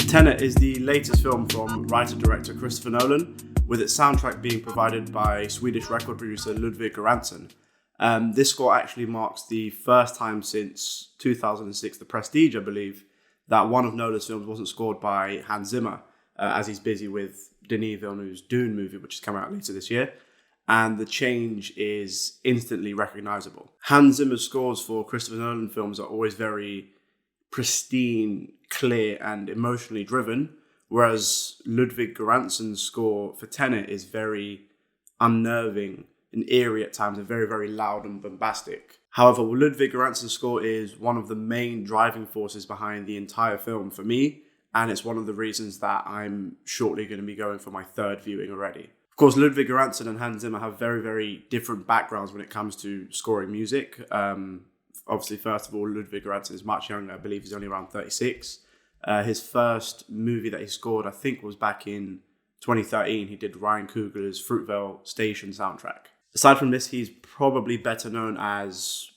TENET is the latest film from writer-director Christopher Nolan, with its soundtrack being provided by Swedish record producer Ludwig Göransson. This score actually marks the first time since 2006, The Prestige, I believe, that one of Nolan's films wasn't scored by Hans Zimmer, as he's busy with Denis Villeneuve's Dune movie, which is coming out later this year. And the change is instantly recognizable. Hans Zimmer's scores for Christopher Nolan films are always very pristine, clear, and emotionally driven, whereas Ludwig Göransson's score for Tenet is very unnerving and eerie at times, and very, very loud and bombastic. However, Ludwig Göransson's score is one of the main driving forces behind the entire film for me, and it's one of the reasons that I'm shortly going to be going for my third viewing already. Of course, Ludwig Göransson and Hans Zimmer have very, very different backgrounds when it comes to scoring music. Obviously, first of all, Ludwig Göransson is much younger. I believe he's only around 36. His first movie that he scored, I think, was back in 2013. He did Ryan Coogler's Fruitvale Station soundtrack. Aside from this, he's probably better known as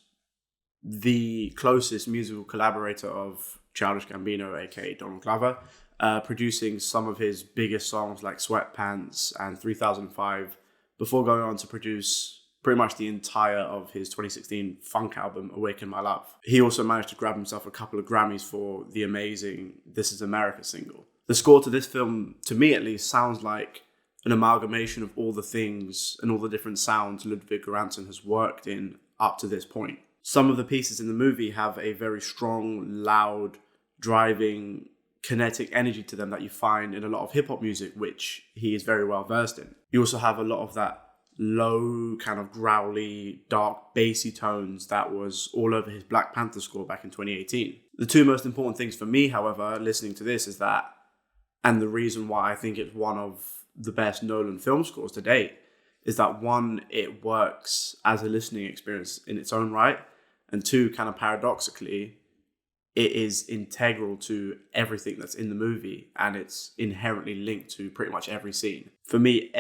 the closest musical collaborator of Childish Gambino, aka Donald Glover, producing some of his biggest songs like Sweatpants and 3005, before going on to produce pretty much the entire of his 2016 funk album, Awaken My Love. He also managed to grab himself a couple of Grammys for the amazing This Is America single. The score to this film, to me at least, sounds like an amalgamation of all the things and all the different sounds Ludwig Göransson has worked in up to this point. Some of the pieces in the movie have a very strong, loud, driving, kinetic energy to them that you find in a lot of hip-hop music, which he is very well versed in. You also have a lot of that low, kind of growly, dark, bassy tones that was all over his Black Panther score back in 2018. The two most important things for me, however, listening to this is that, and the reason why I think it's one of the best Nolan film scores to date, is that one, it works as a listening experience in its own right, and two, kind of paradoxically, it is integral to everything that's in the movie, and it's inherently linked to pretty much every scene. For me,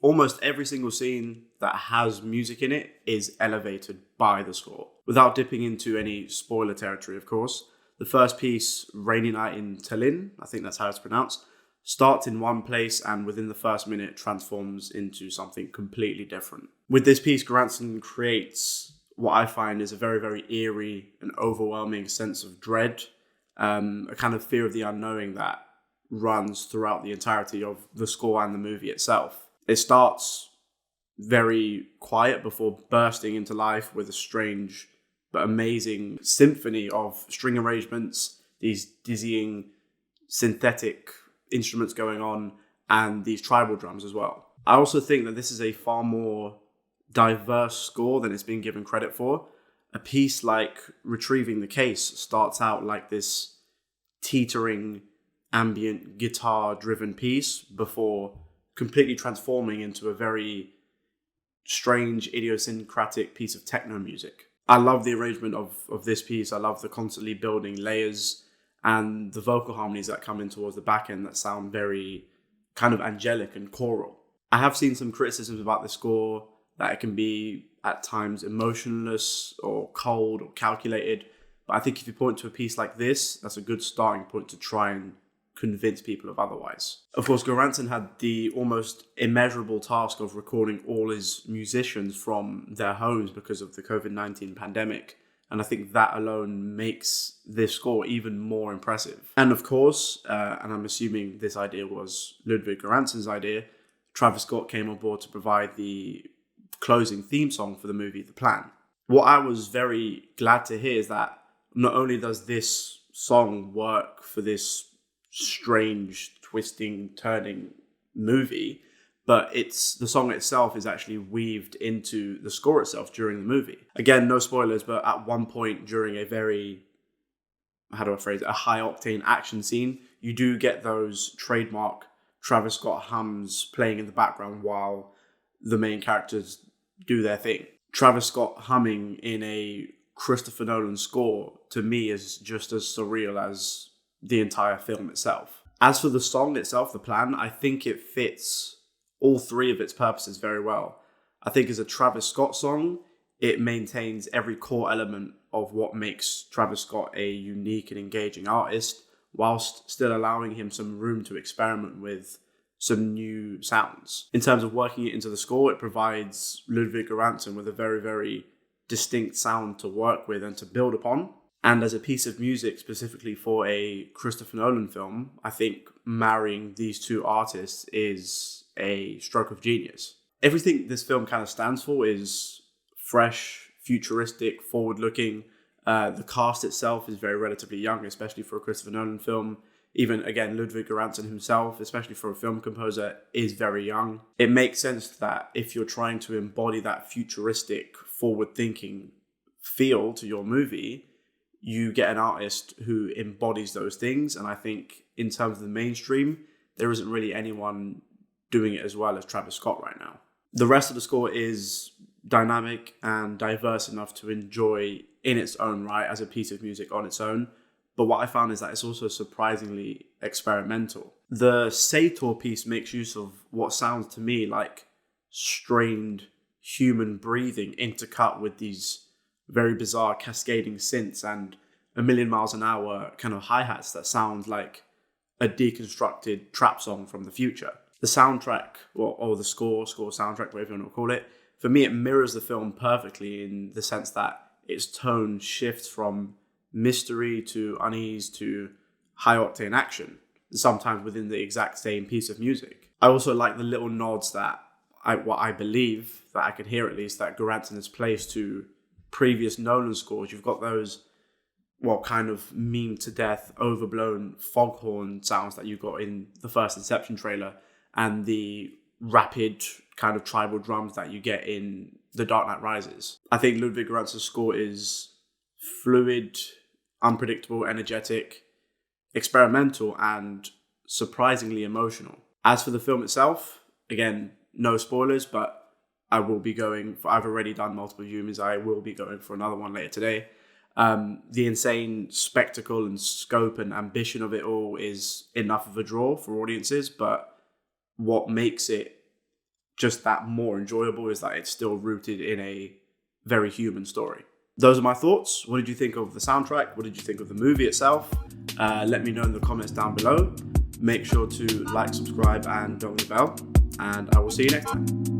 almost every single scene that has music in it is elevated by the score. Without dipping into any spoiler territory, of course, the first piece, Rainy Night in Tallinn, I think that's how it's pronounced, starts in one place and within the first minute transforms into something completely different. With this piece, Göransson creates what I find is a very, very eerie and overwhelming sense of dread, a kind of fear of the unknowing that runs throughout the entirety of the score and the movie itself. It starts very quiet before bursting into life with a strange but amazing symphony of string arrangements, these dizzying synthetic instruments going on, and these tribal drums as well. I also think that this is a far more diverse score than it's been given credit for. A piece like Retrieving the Case starts out like this teetering, ambient, guitar-driven piece before completely transforming into a very strange, idiosyncratic piece of techno music. I love the arrangement of this piece. I love the constantly building layers and the vocal harmonies that come in towards the back end that sound very kind of angelic and choral. I have seen some criticisms about the score, that it can be at times emotionless or cold or calculated. But I think if you point to a piece like this, that's a good starting point to try and convince people of otherwise. Of course, Göransson had the almost immeasurable task of recording all his musicians from their homes because of the COVID-19 pandemic. And I think that alone makes this score even more impressive. And of course, and I'm assuming this idea was Ludwig Göransson's idea, Travis Scott came on board to provide the closing theme song for the movie The Plan. What I was very glad to hear is that not only does this song work for this strange, twisting, turning movie, but the song itself is actually weaved into the score itself during the movie. Again, no spoilers, but at one point during a very, a high-octane action scene, you do get those trademark Travis Scott hums playing in the background while the main characters do their thing. Travis Scott humming in a Christopher Nolan score, to me, is just as surreal as the entire film itself. As for the song itself, The Plan, I think it fits all three of its purposes very well. I think as a Travis Scott song, it maintains every core element of what makes Travis Scott a unique and engaging artist, whilst still allowing him some room to experiment with some new sounds. In terms of working it into the score, it provides Ludwig Göransson with a very, very distinct sound to work with and to build upon. And as a piece of music specifically for a Christopher Nolan film, I think marrying these two artists is a stroke of genius. Everything this film kind of stands for is fresh, futuristic, forward-looking. The cast itself is very relatively young, especially for a Christopher Nolan film. Even, again, Ludwig Göransson himself, especially for a film composer, is very young. It makes sense that if you're trying to embody that futuristic, forward-thinking feel to your movie, you get an artist who embodies those things. And I think in terms of the mainstream, there isn't really anyone doing it as well as Travis Scott right now. The rest of the score is dynamic and diverse enough to enjoy in its own right as a piece of music on its own. But what I found is that it's also surprisingly experimental. The Sator piece makes use of what sounds to me like strained human breathing intercut with these very bizarre cascading synths and a million miles an hour kind of hi-hats that sound like a deconstructed trap song from the future. The soundtrack, or the score soundtrack, whatever you want to call it, for me it mirrors the film perfectly in the sense that its tone shifts from mystery to unease to high-octane action, sometimes within the exact same piece of music. I also like the little nods that I believe, that I can hear at least, that Göransson has placed to previous Nolan scores. You've got those, kind of meme to death, overblown foghorn sounds that you got in the first Inception trailer, and the rapid kind of tribal drums that you get in The Dark Knight Rises. I think Ludwig Göransson's score is fluid, unpredictable, energetic, experimental, and surprisingly emotional. As for the film itself, again, no spoilers, but I've already done multiple viewings. I will be going for another one later today. The insane spectacle and scope and ambition of it all is enough of a draw for audiences, but what makes it just that more enjoyable is that it's still rooted in a very human story. Those are my thoughts. What did you think of the soundtrack? What did you think of the movie itself? Let me know in the comments down below. Make sure to like, subscribe, and don't ring the bell. And I will see you next time.